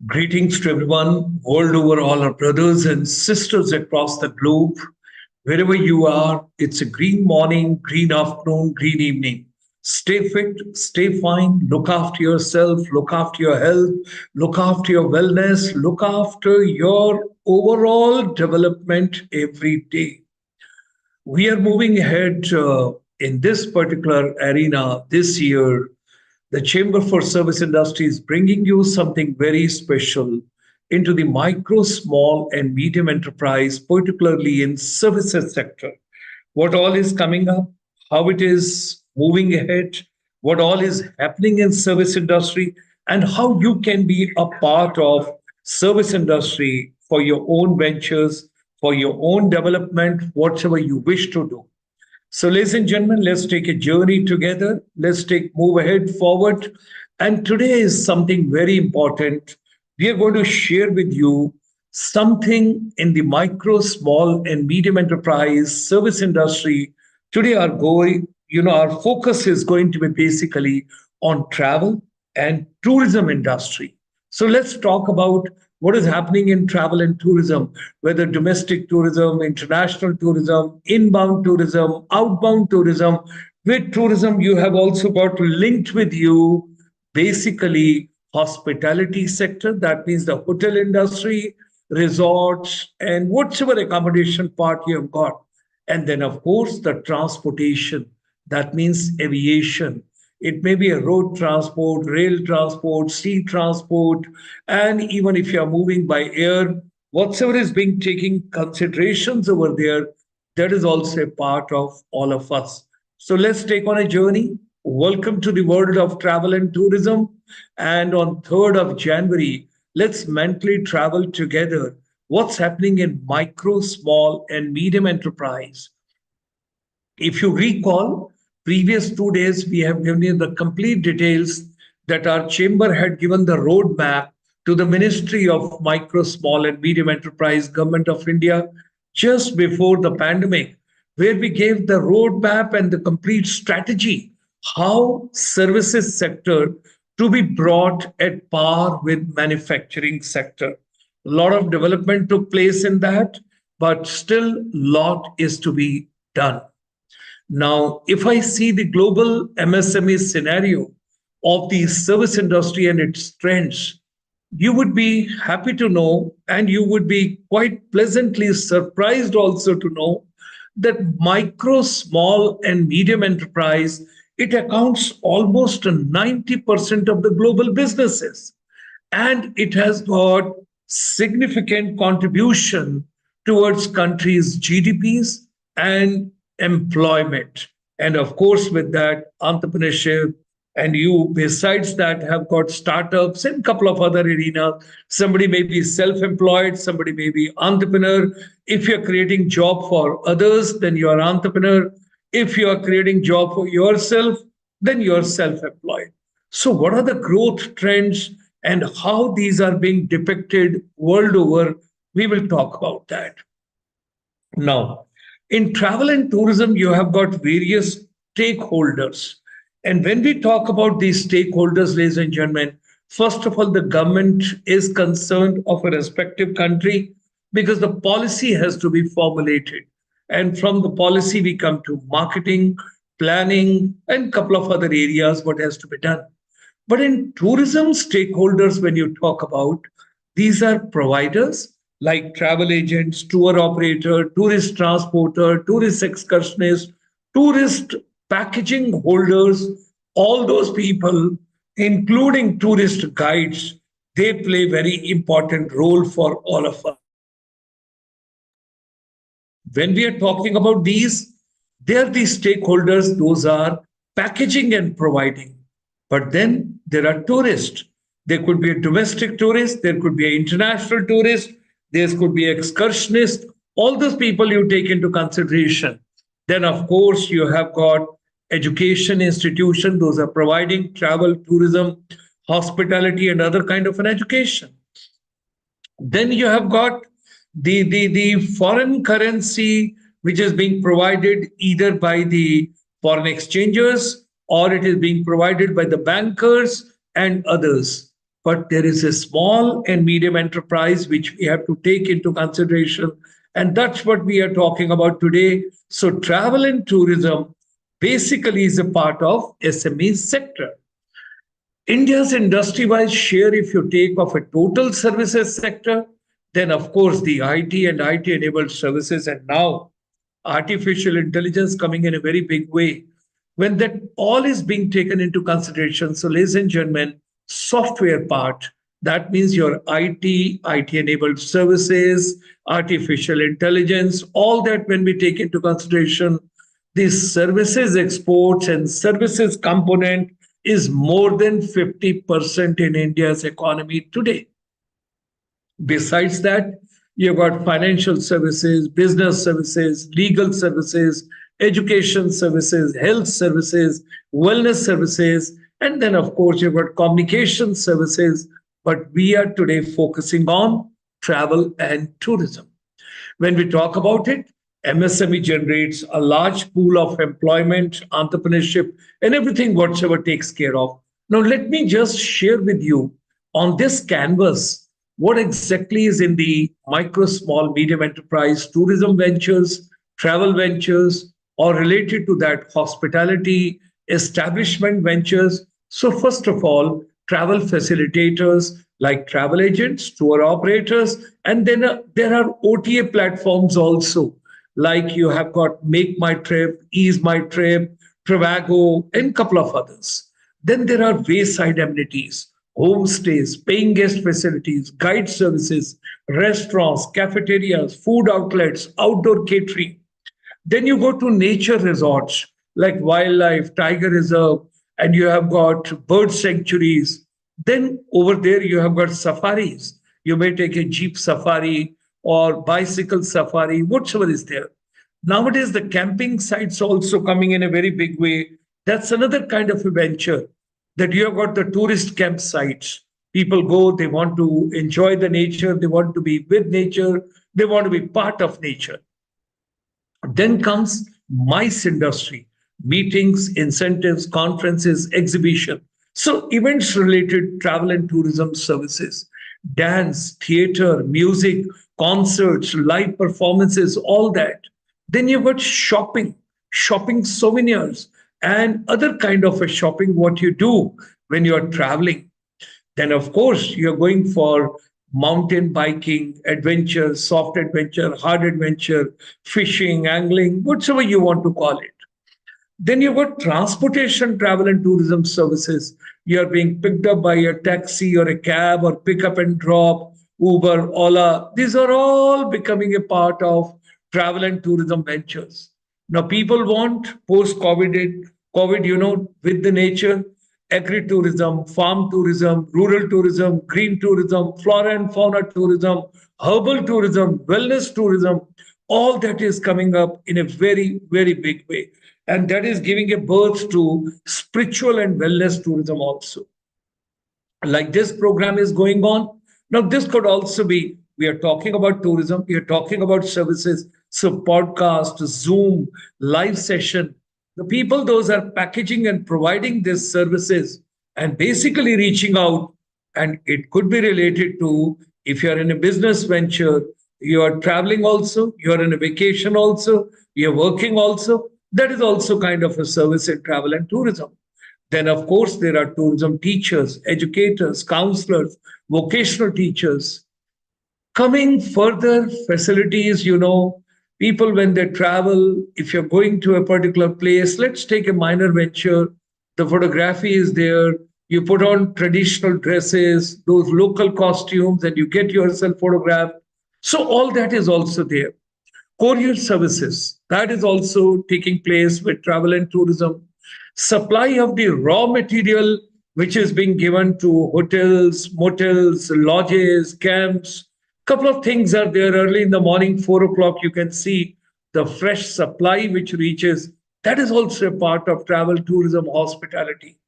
Greetings to everyone, world over, all our brothers and sisters across the globe. Wherever you are, it's a green morning, green afternoon, green evening. Stay fit, stay fine, look after yourself, look after your health, look after your wellness, look after your overall development every day. We are moving ahead in this particular arena this year. The Chamber for Service Industry is bringing you something very special into the micro, small, and medium enterprise, particularly in services sector. What all is coming up, how it is moving ahead, what all is happening in service industry, and how you can be a part of service industry for your own ventures, for your own development, whatever you wish to do. So, ladies and gentlemen, let's take a journey together. Let's take move ahead forward. And today is something very important. We are going to share with you something in the micro, small, and medium enterprise service industry. Today, our focus is going to be basically on travel and tourism industry. So let's talk about what is happening in travel and tourism, whether domestic tourism, international tourism, inbound tourism, outbound tourism. With tourism, you have also got linked with you basically hospitality sector, that means the hotel industry, resorts, and whatever accommodation part you have got. And then, of course, the transportation, that means aviation. It may be a road transport, rail transport, sea transport, and even if you are moving by air, whatsoever is being taking considerations over there, that is also a part of all of us. So let's take on a journey. Welcome to the world of travel and tourism. And on 3rd of January, let's mentally travel together. What's happening in micro, small, and medium enterprise? If you recall, previous 2 days we have given you the complete details that our chamber had given the roadmap to the Ministry of Micro, Small, and Medium Enterprise, Government of India, just before the pandemic, where we gave the roadmap and the complete strategy how services sector to be brought at par with manufacturing sector. A lot of development took place in that, but still lot is to be done. Now, if I see the global MSME scenario of the service industry and its trends, you would be happy to know, and you would be quite pleasantly surprised also to know that micro, small, and medium enterprise, it accounts almost 90% of the global businesses. And it has got significant contribution towards countries' GDPs and employment. And of course, with that, entrepreneurship, and you, besides that, have got startups and a couple of other arenas. Somebody may be self-employed, somebody may be entrepreneur. If you're creating job for others, then you're entrepreneur. If you are creating job for yourself, then you're self-employed. So what are the growth trends and how these are being depicted world over? We will talk about that. Now, in travel and tourism, you have got various stakeholders. And when we talk about these stakeholders, ladies and gentlemen, first of all, the government is concerned of a respective country because the policy has to be formulated. And from the policy, we come to marketing, planning, and a couple of other areas what has to be done. But in tourism stakeholders, when you talk about, these are providers like travel agents, tour operator, tourist transporter, tourist excursionist, tourist packaging holders, all those people, including tourist guides, they play very important role for all of us. When we are talking about these, they are the stakeholders, those are packaging and providing. But then there are tourists. There could be a domestic tourist, there could be an international tourist, there could be excursionist, all those people you take into consideration. Then, of course, you have got education institution, those are providing travel, tourism, hospitality, and other kind of an education. Then you have got the foreign currency, which is being provided either by the foreign exchangers or it is being provided by the bankers and others. but there is a small and medium enterprise which we have to take into consideration. And that's what we are talking about today. So, travel and tourism basically is a part of SME sector. India's industry wise share, if you take of a total services sector, then of course the IT and IT enabled services, and now artificial intelligence coming in a very big way. When that all is being taken into consideration, so ladies and gentlemen, software part, that means your IT enabled services, artificial intelligence, all that when we take into consideration, the services exports and services component is more than 50% in India's economy today. Besides that, you've got financial services, business services, legal services, education services, health services, wellness services, and then, of course, you've got communication services. But we are today focusing on travel and tourism. When we talk about it, MSME generates a large pool of employment, entrepreneurship, and everything whatsoever takes care of. Now, let me just share with you on this canvas what exactly is in the micro, small, medium enterprise, tourism ventures, travel ventures, or related to that, hospitality, establishment ventures. So, first of all, travel facilitators like travel agents, tour operators, and then there are OTA platforms also, like you have got Make My Trip, Ease My Trip, Travago, and a couple of others. Then there are wayside amenities, homestays, paying guest facilities, guide services, restaurants, cafeterias, food outlets, outdoor catering. Then you go to nature resorts like wildlife, tiger reserve, and you have got bird sanctuaries. Then over there you have got safaris. You may take a jeep safari or bicycle safari, whatsoever is there. Nowadays, the camping sites also coming in a very big way. That's another kind of a venture that you have got the tourist campsites. People go, they want to enjoy the nature, they want to be with nature, they want to be part of nature. Then comes MICE industry, meetings, incentives, conferences, exhibition. So events related travel and tourism services, dance, theater, music, concerts, live performances, all that. Then you've got shopping, shopping souvenirs, and other kind of a shopping what you do when you're traveling. Then, of course, you're going for mountain biking, adventure, soft adventure, hard adventure, fishing, angling, whatever you want to call it. Then you've got transportation, travel, and tourism services. You're being picked up by a taxi or a cab or pick up and drop, Uber, Ola. These are all becoming a part of travel and tourism ventures. Now, people want post COVID, with the nature, agri-tourism, farm tourism, rural tourism, green tourism, flora and fauna tourism, herbal tourism, wellness tourism, all that is coming up in a very, very big way. And that is giving a birth to spiritual and wellness tourism also. Like this program is going on. Now, this could also be, we are talking about tourism, we are talking about services. So, podcast, Zoom, live session, the people, those are packaging and providing these services and basically reaching out. And it could be related to if you're in a business venture, you are traveling also, you're in a vacation also, you're working also. That is also kind of a service in travel and tourism. Then, of course, there are tourism teachers, educators, counselors, vocational teachers. Coming further, facilities, people when they travel, if you're going to a particular place, let's take a minor venture, the photography is there, you put on traditional dresses, those local costumes, and you get yourself photographed. So, all that is also there. Courier services, that is also taking place with travel and tourism. Supply of the raw material, which is being given to hotels, motels, lodges, camps. Couple of things are there early in the morning, 4 o'clock, you can see the fresh supply which reaches. That is also a part of travel, tourism, hospitality.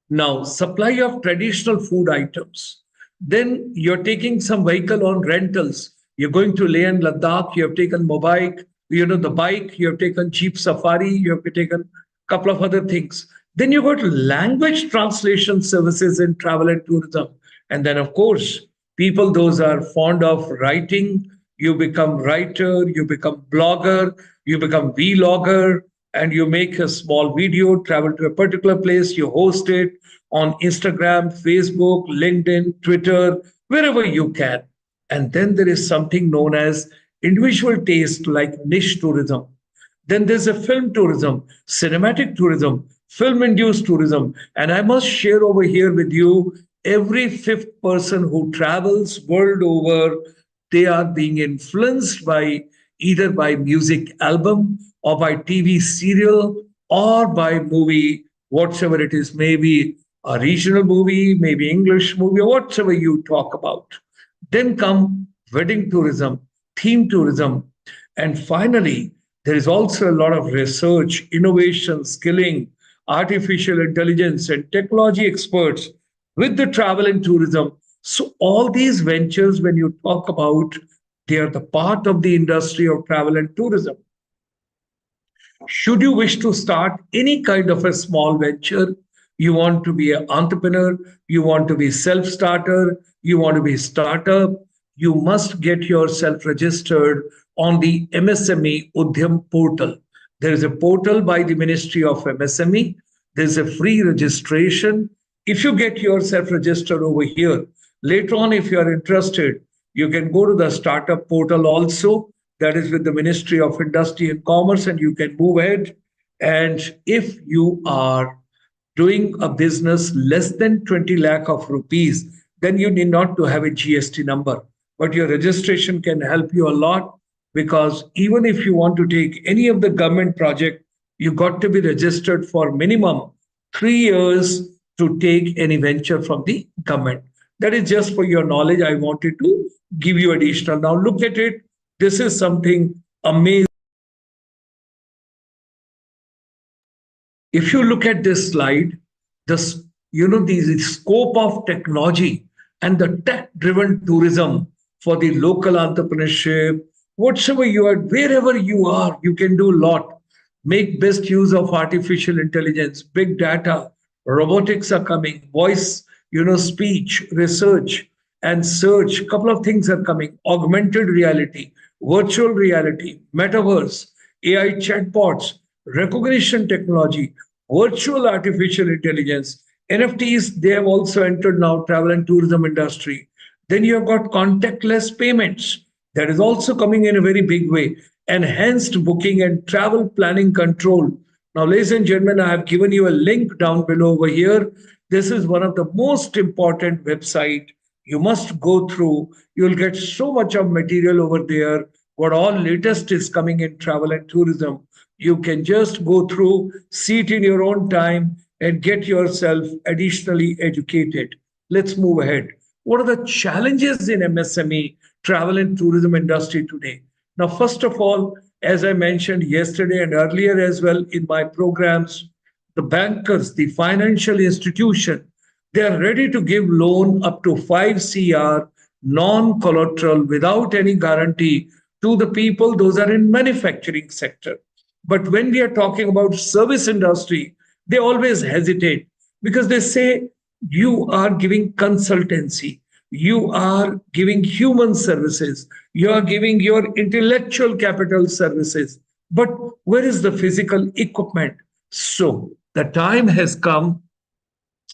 Now, supply of traditional food items. Then you're taking some vehicle on rentals. You're going to Leh and Ladakh, you have taken Mobike, the bike, you have taken Jeep Safari, you have taken a couple of other things. Then you got language translation services in travel and tourism. And then, of course, people those are fond of writing, you become writer, you become blogger, you become vlogger, and you make a small video, travel to a particular place, you host it on Instagram, Facebook, LinkedIn, Twitter, wherever you can. And then there is something known as individual taste like niche tourism. Then there's a film tourism, cinematic tourism, film induced tourism. And I must share over here with you every fifth person who travels world over, they are being influenced by either by music album or by TV serial or by movie, whatsoever it is, maybe a regional movie, maybe English movie, or whatever you talk about. Then come wedding tourism, theme tourism, and finally, there is also a lot of research, innovation, skilling, artificial intelligence, and technology experts with the travel and tourism. So, all these ventures, when you talk about, they are the part of the industry of travel and tourism. Should you wish to start any kind of a small venture, you want to be an entrepreneur, you want to be self-starter, you want to be startup, you must get yourself registered on the MSME Udyam portal. There is a portal by the Ministry of MSME. There's a free registration. If you get yourself registered over here, later on, if you are interested, you can go to the startup portal also. That is with the Ministry of Industry and Commerce, and you can move ahead. And if you are doing a business less than 20 lakh of rupees, then you need not to have a GST number. But your registration can help you a lot because even if you want to take any of the government project, you got to be registered for minimum 3 years to take any venture from the government. That is just for your knowledge. I wanted to give you additional. Now look at it. This is something amazing. If you look at this slide, this the scope of technology and the tech-driven tourism for the local entrepreneurship, whatsoever you are, wherever you are, you can do a lot. Make best use of artificial intelligence, big data, robotics are coming, voice, speech, research, and search. Couple of things are coming. Augmented reality, virtual reality, metaverse, AI chatbots, recognition technology, virtual artificial intelligence, NFTs, they have also entered now travel and tourism industry. Then you have got contactless payments. That is also coming in a very big way. Enhanced booking and travel planning control. Now, ladies and gentlemen, I have given you a link down below over here. This is one of the most important website you must go through. You'll get so much of material over there. What all latest is coming in travel and tourism. You can just go through, see it in your own time, and get yourself additionally educated. Let's move ahead. What are the challenges in MSME travel and tourism industry today? Now, first of all, as I mentioned yesterday and earlier as well in my programs, the bankers, the financial institution, they are ready to give loan up to 5 CR non-collateral without any guarantee to the people, those are in manufacturing sector. But when we are talking about service industry, they always hesitate because they say you are giving consultancy, you are giving human services, you are giving your intellectual capital services. But where is the physical equipment? So the time has come.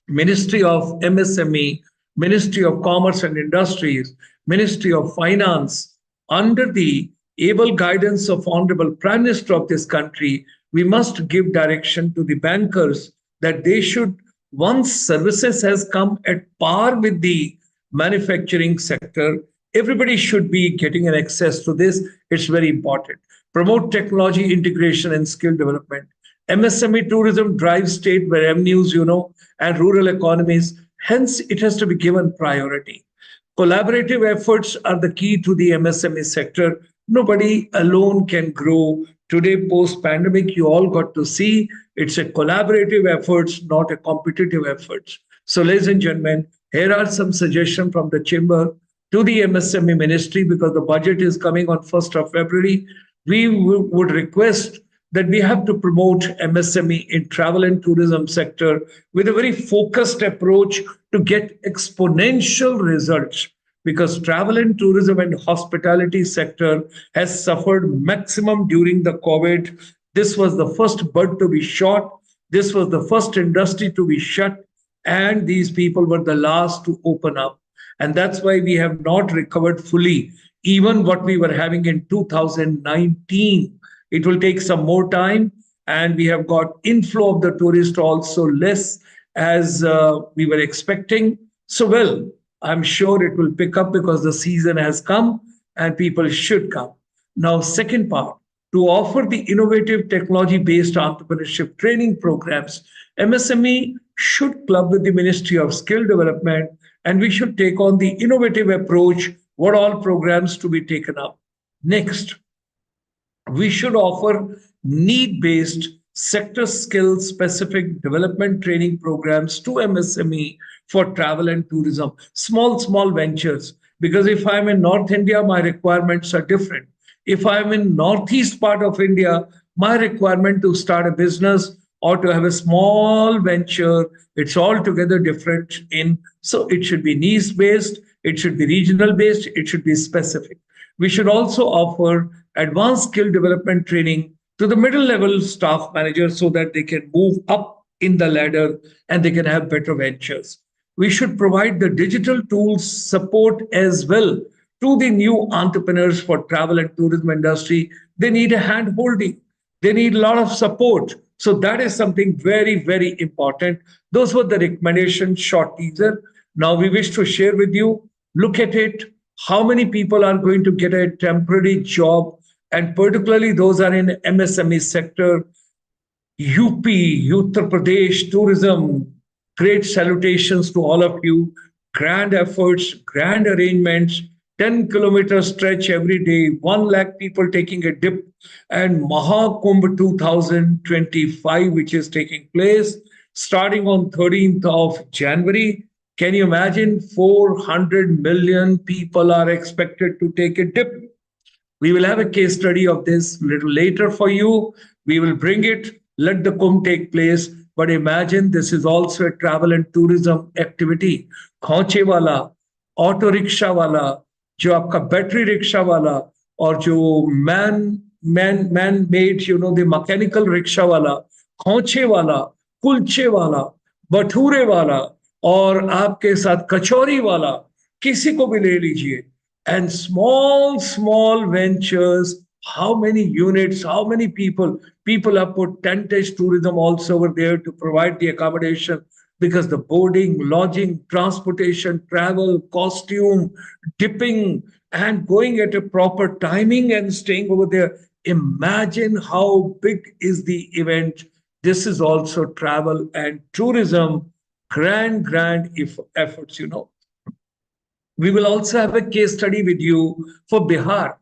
Ministry of MSME, Ministry of Commerce and Industries, Ministry of Finance, under the able guidance of Honorable Prime Minister of this country, we must give direction to the bankers that they should, once services has come at par with the manufacturing sector, everybody should be getting an access to this. It's very important. Promote technology integration and skill development. MSME tourism drives state revenues, and rural economies. Hence, it has to be given priority. Collaborative efforts are the key to the MSME sector. Nobody alone can grow. Today, post-pandemic, you all got to see it's a collaborative efforts, not a competitive efforts. So, ladies and gentlemen, here are some suggestions from the chamber to the MSME ministry because the budget is coming on 1st of February. We would request that we have to promote MSME in travel and tourism sector with a very focused approach to get exponential results, because travel and tourism and hospitality sector has suffered maximum during the COVID. This was the first bird to be shot. This was the first industry to be shut, and these people were the last to open up. And that's why we have not recovered fully, even what we were having in 2019. It will take some more time, and we have got inflow of the tourist also less as we were expecting. So, well, I'm sure it will pick up because the season has come and people should come. Now, second part, to offer the innovative technology based entrepreneurship training programs, MSME should club with the Ministry of Skill Development, and we should take on the innovative approach what all programs to be taken up. Next, we should offer need based sector skill specific development training programs to MSME for travel and tourism, small ventures. Because if I'm in North India, my requirements are different. If I'm in Northeast part of India, my requirement to start a business or to have a small venture, it's altogether different. In so it should be niche based, it should be regional based, it should be specific. We should also offer advanced skill development training to the middle level staff managers so that they can move up in the ladder and they can have better ventures. We should provide the digital tools support as well to the new entrepreneurs for travel and tourism industry. They need a hand holding. They need a lot of support. So that is something very important. Those were the recommendations, short teaser. Now we wish to share with you, look at it, how many people are going to get a temporary job, and particularly those are in MSME sector. UP, Uttar Pradesh, tourism, great salutations to all of you. Grand efforts, grand arrangements, 10-kilometer stretch every day, 1 lakh people taking a dip, and Mahakumbh 2025, which is taking place starting on 13th of January. Can you imagine 400 million people are expected to take a dip? We will have a case study of this a little later for you. We will bring it, let the Kumbh take place. But imagine this is also a travel and tourism activity. खोंचे वाला, auto rickshaw वाला, जो आपका battery rickshaw वाला, और जो man made the mechanical rickshaw वाला, खोंचे वाला, कुलचे वाला, भटूरे वाला, और आपके साथ कचौरी वाला, किसी को भी ले लीजिए. And small ventures, how many units, how many people have put tentage tourism also over there to provide the accommodation, because the boarding, lodging, transportation, travel, costume, dipping, and going at a proper timing and staying over there. Imagine how big is the event. This is also travel and tourism, grand efforts. We will also have a case study with you for Bihar,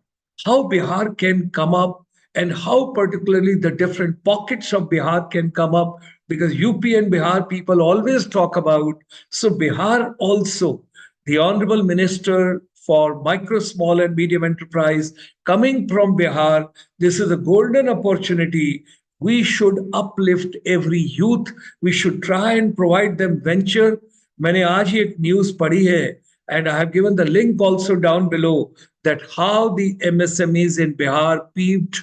how Bihar can come up and how particularly the different pockets of Bihar can come up, because UP and Bihar people always talk about. So Bihar also, the Honorable Minister for Micro, Small and Medium Enterprise coming from Bihar, this is a golden opportunity. We should uplift every youth. We should try and provide them venture. मैंने आज ही एक news पढ़ी है, and I have given the link also down below, that how the MSMEs in Bihar peeped,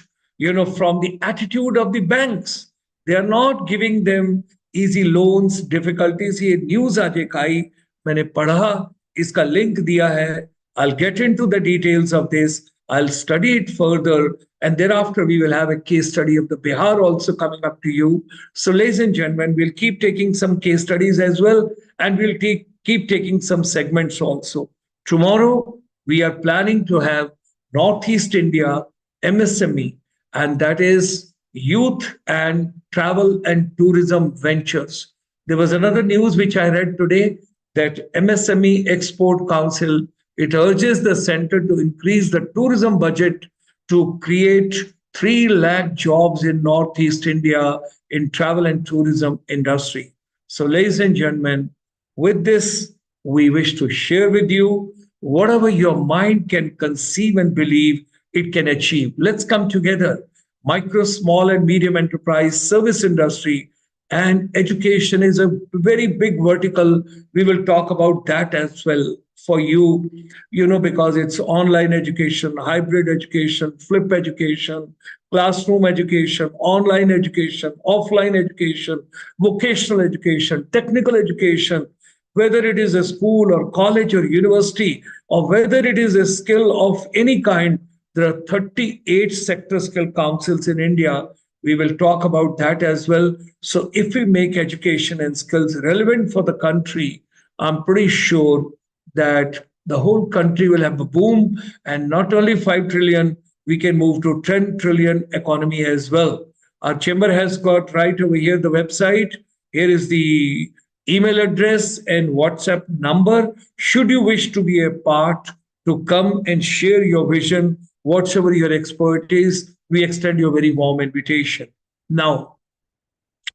from the attitude of the banks. They are not giving them easy loans, difficulties. ये news आज एक आई, मैंने पढ़ा, इसका link दिया है. I'll get into the details of this. I'll study it further, and thereafter we will have a case study of the Bihar also coming up to you. So, ladies and gentlemen, we'll keep taking some case studies as well, and we'll keep taking some segments also. Tomorrow, we are planning to have Northeast India MSME, and that is youth and travel and tourism ventures. There was another news which I read today, that MSME Export Council, it urges the center to increase the tourism budget to create 3 lakh jobs in Northeast India in travel and tourism industry. So, ladies and gentlemen, with this, we wish to share with you whatever your mind can conceive and believe, it can achieve. Let's come together. micro, small, and medium enterprise, service industry, and education is a very big vertical. We will talk about that as well for you, because it's online education, hybrid education, flip education, classroom education, online education, offline education, vocational education, technical education, whether it is a school or college or university, or whether it is a skill of any kind. There are 38 sector skill councils in India. We will talk about that as well. So, if we make education and skills relevant for the country, I'm pretty sure that the whole country will have a boom, and not only 5 trillion, we can move to 10 trillion economy as well. Our chamber has got right over here the website. Here is the email address and WhatsApp number. Should you wish to be a part, to come and share your vision, whatsoever your expertise, we extend you a very warm invitation. Now,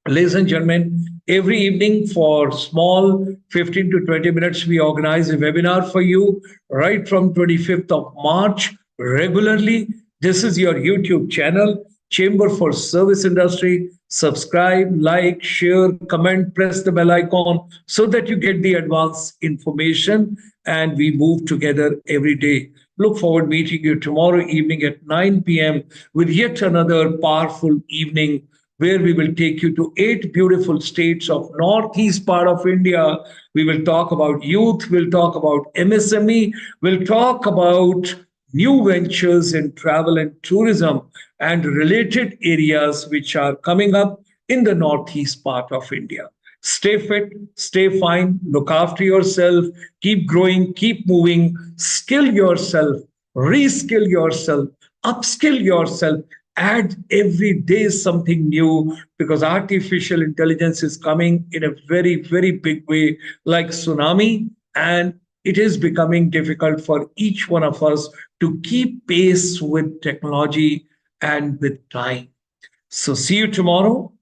ladies and gentlemen, every evening for small 15 to 20 minutes, we organize a webinar for you right from 25th of March regularly. This is your YouTube channel, Chamber for Service Industry. Subscribe, like, share, comment, press the bell icon so that you get the advanced information and we move together every day. Look forward meeting you tomorrow evening at 9 p.m. with yet another powerful evening where we will take you to 8 beautiful states of northeast part of India. We will talk about youth, we'll talk about MSME, we'll talk about new ventures in travel and tourism and related areas which are coming up in the northeast part of India. Stay fit, stay fine, look after yourself, keep growing, keep moving, skill yourself, reskill yourself, upskill yourself, add every day something new, because artificial intelligence is coming in a very, very big way, like tsunami, and it is becoming difficult for each one of us to keep pace with technology and with time. So, see you tomorrow.